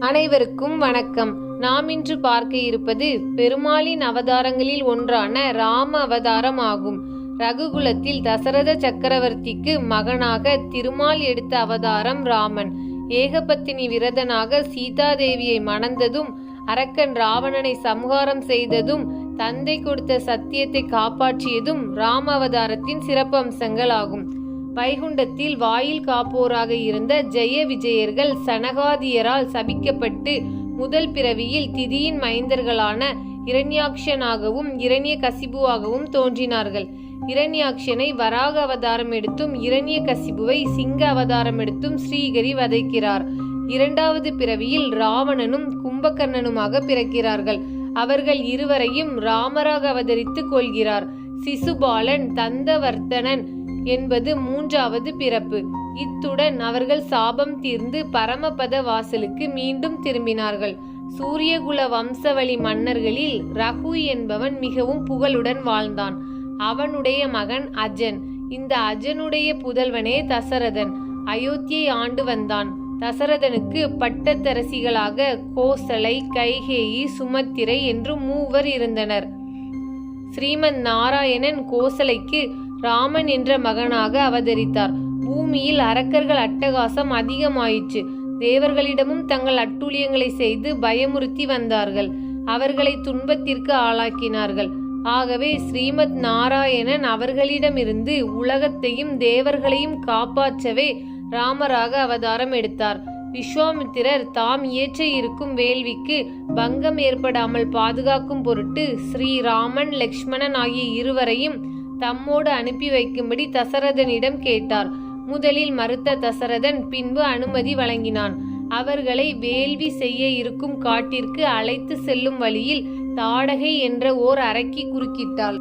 அனைவருக்கும் வணக்கம். நாம் இன்று பார்க்க இருப்பது பெருமாளின் அவதாரங்களில் ஒன்றான ராம அவதாரம் ஆகும். ரகுகுலத்தில் தசரத சக்கரவர்த்திக்கு மகனாக திருமால் எடுத்த அவதாரம் ராமன். ஏகபத்தினி விரதனாக சீதாதேவியை மணந்ததும், அரக்கன் ராவணனை சம்ஹாரம் செய்ததும், தந்தை கொடுத்த சத்தியத்தை காப்பாற்றியதும் ராம அவதாரத்தின் சிறப்பம்சங்கள் ஆகும். வைகுண்டத்தில் வாயில் காப்போராக இருந்த ஜெய விஜயர்கள் சனகாதியரால் சபிக்கப்பட்டு முதல் பிறவியில் திதியின் மைந்தர்களான இரண்யாக்ஷனாகவும் இரண்ய கசிபுவாகவும் தோன்றினார்கள். இரண்யாக்ஷனை வராக அவதாரம் எடுத்தும் இரண்ய கசிபுவை சிங்க அவதாரம் எடுத்தும் ஸ்ரீகரி வதைக்கிறார். இரண்டாவது பிறவியில் ராவணனும் கும்பகர்ணனுமாக பிறக்கிறார்கள். அவர்கள் இருவரையும் ராமராக அவதரித்து கொள்கிறார். சிசுபாலன் தந்தவர்த்தனன் என்பது மூன்றாவது பிறப்பு. இத்துடன் அவர்கள் சாபம் தீர்ந்து பரமபத வாசலுக்கு மீண்டும் திரும்பினார்கள். சூரியகுல வம்சவழி மன்னர்களில் ரகு என்பவன் மிகவும் புகழுடன் வாழ்ந்தான். அவனுடைய மகன் அஜன். இந்த அஜனுடைய புதல்வனே தசரதன் அயோத்தியை ஆண்டு வந்தான். தசரதனுக்கு பட்டத்தரசிகளாக கோசலை, கைகேயி, சுமத்திரை என்று மூவர் இருந்தனர். ஸ்ரீமன் நாராயணன் கோசலைக்கு ராமன் என்ற மகனாக அவதரித்தார். பூமியில் அரக்கர்கள் அட்டகாசம் அதிகமாயிற்று. தேவர்களிடமும் தங்கள் அட்டூழியங்களை செய்து பயமுறுத்தி வந்தார்கள். அவர்களை துன்பத்திற்கு ஆளாக்கினார்கள். ஆகவே ஸ்ரீமத் நாராயணன் அவர்களிடமிருந்து உலகத்தையும் தேவர்களையும் காப்பாற்றவே ராமராக அவதாரம் எடுத்தார். விஸ்வாமித்திரர் தாம் இயற்ற இருக்கும் வேள்விக்கு பங்கம் ஏற்படாமல் பாதுகாக்கும் பொருட்டு ஸ்ரீராமன், லக்ஷ்மணன் ஆகிய இருவரையும் தம்மோடு அனுப்பி வைக்கும்படி தசரதனிடம் கேட்டார். முதலில் மறுத்த தசரதன் பின்பு அனுமதி வழங்கினான். அவர்களை வேள்வி செய்ய இருக்கும் காட்டிற்கு அழைத்து செல்லும் வழியில் தாடகை என்ற ஓர் அரக்கி குறுக்கிட்டாள்.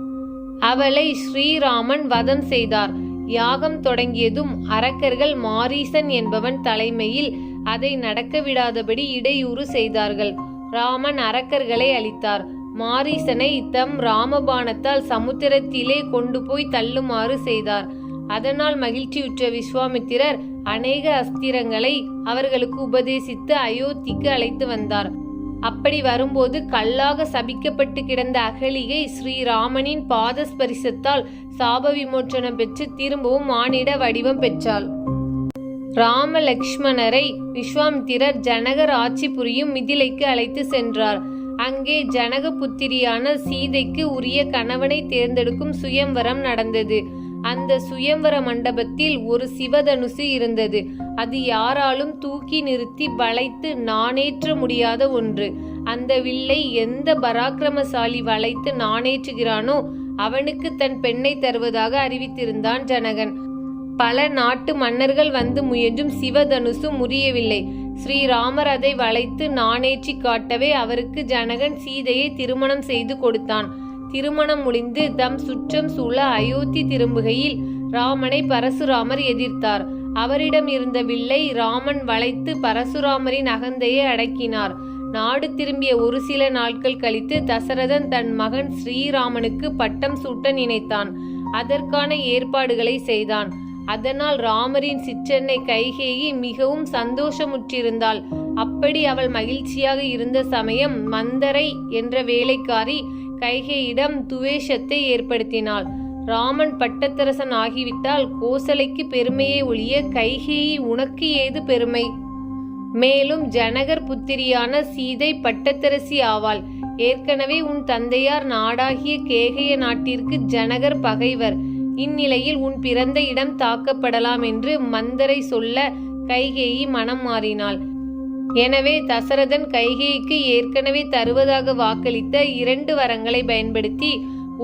அவளை ஸ்ரீராமன் வதம் செய்தார். யாகம் தொடங்கியதும் அரக்கர்கள் மாரீசன் என்பவன் தலைமையில் அதை நடக்க விடாதபடி இடையூறு செய்தார்கள். ராமன் அரக்கர்களை அழித்தார். மாரீசனை தம் ராமபாணத்தால் சமுத்திரத்திலே கொண்டு போய் தள்ளுமாறு செய்தார். அதனால் மகிழ்ச்சியுற்ற விஸ்வாமித்திரர் அநேக அஸ்திரங்களை அவர்களுக்கு உபதேசித்து அயோத்திக்கு அழைத்து வந்தார். அப்படி வரும்போது கல்லாக சபிக்கப்பட்டு கிடந்த அகலிகை ஸ்ரீராமனின் பாதஸ்பரிசத்தால் சாப விமோச்சனம் பெற்று திரும்பவும் மானிட வடிவம் பெற்றாள். ராம லக்ஷ்மணரை விஸ்வாமித்திரர் ஜனகர் ஆட்சி புரியும் மிதிலைக்கு அழைத்து சென்றார். அங்கே ஜனக புத்திரியான சீதைக்கு உரிய கணவனை தேர்ந்தெடுக்கும் சுயம்வரம் நடந்தது. அந்த சுயம்வர மண்டபத்தில் ஒரு சிவதனுசு இருந்தது. அது யாராலும் தூக்கி நிறுத்தி வளைத்து நாணேற்ற முடியாத ஒன்று. அந்த வில்லை எந்த பராக்கிரமசாலி வளைத்து நாணேற்றுகிறானோ அவனுக்கு தன் பெண்ணை தருவதாக அறிவித்திருந்தான் ஜனகன். பல நாட்டு மன்னர்கள் வந்து முயன்றும் சிவதனுசு முறியவில்லை. ஸ்ரீராமர் அதை வளைத்து நாணேற்றி காட்டவே அவருக்கு ஜனகன் சீதையை திருமணம் செய்து கொடுத்தான். திருமணம் முடிந்து தம் சுற்றம் சூழ அயோத்தி திரும்புகையில் ராமனை பரசுராமர் எதிர்த்தார். அவரிடம் இருந்த வில்லை ராமன் வளைத்து பரசுராமரின் அகந்தையை அடக்கினார். நாடு திரும்பிய ஒரு சில நாட்கள் கழித்து தசரதன் தன் மகன் ஸ்ரீராமனுக்கு பட்டம் சூட்ட நினைத்தான். அதற்கான ஏற்பாடுகளை செய்தான். அதனால் ராமரின் சிற்றன்னை கைகேயி மிகவும் சந்தோஷமுற்றிருந்தாள். அப்படி அவள் மகிழ்ச்சியாக இருந்த சமயம் மந்தரை என்ற வேலைக்காரி கைகேயிடம் துவேஷத்தை ஏற்படுத்தினாள். ராமன் பட்டத்தரசன் ஆகிவிட்டால் கோசலைக்கு பெருமையை ஒழிய கைகேயி உனக்கு ஏது பெருமை? மேலும் ஜனகர் புத்திரியான சீதை பட்டத்தரசி ஆவாள். ஏற்கனவே உன் தந்தையார் நாடாகிய கேகய நாட்டிற்கு ஜனகர் பகைவர். இந்நிலையில் உன் பிறந்த இடம் தாக்கப்படலாம் என்று மந்தரை சொல்ல கைகேயி மனம் மாறினாள். எனவே தசரதன் கைகேயிக்கு ஏற்கனவே தருவதாக வாக்களித்த 2 வரங்களை பயன்படுத்தி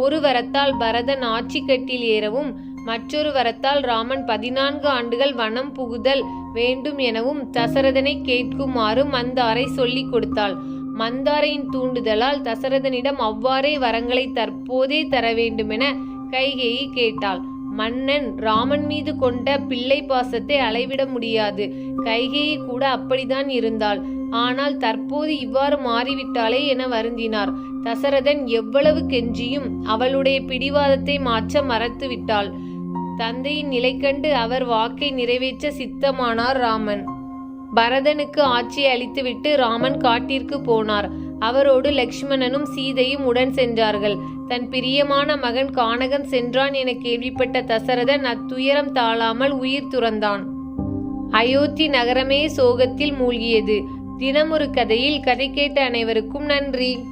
ஒரு வரத்தால் பரதன் ஆட்சி கட்டில் ஏறவும், மற்றொரு வரத்தால் ராமன் 14 ஆண்டுகள் வனம் புகுதல் வேண்டும் எனவும் தசரதனை கேட்குமாறு மந்தாரை சொல்லிக் கொடுத்தாள். மந்தாரையின் தூண்டுதலால் தசரதனிடம் அவ்வாறே வரங்களை தற்போதே தர வேண்டுமென கைகேயி கேட்டாள். மன்னன் ராமன் மீது கொண்ட பிள்ளை பாசத்தை அளவிட முடியாது. கைகேயி கூட அப்படித்தான் இருந்தாள். ஆனால் தற்போது இவ்வாறு மாறிவிட்டாளே என வருந்தினார். தசரதன் எவ்வளவு கெஞ்சியும் அவளுடைய பிடிவாதத்தை மாற்ற மறத்துவிட்டாள். தந்தையின் நிலை கண்டு அவர் வாக்கை நிறைவேற்ற சித்தமானார் ராமன். பரதனுக்கு ஆட்சியை அளித்துவிட்டு ராமன் காட்டிற்கு போனார். அவரோடு லக்ஷ்மணனும் சீதையும் உடன் சென்றார்கள். தன் பிரியமான மகன் கானகன் சென்றான் என கேள்விப்பட்ட தசரதன் அத்துயரம் தாழாமல் உயிர் துறந்தான். அயோத்தி நகரமே சோகத்தில் மூழ்கியது. தினமொரு கதையில் கதை கேட்ட அனைவருக்கும் நன்றி.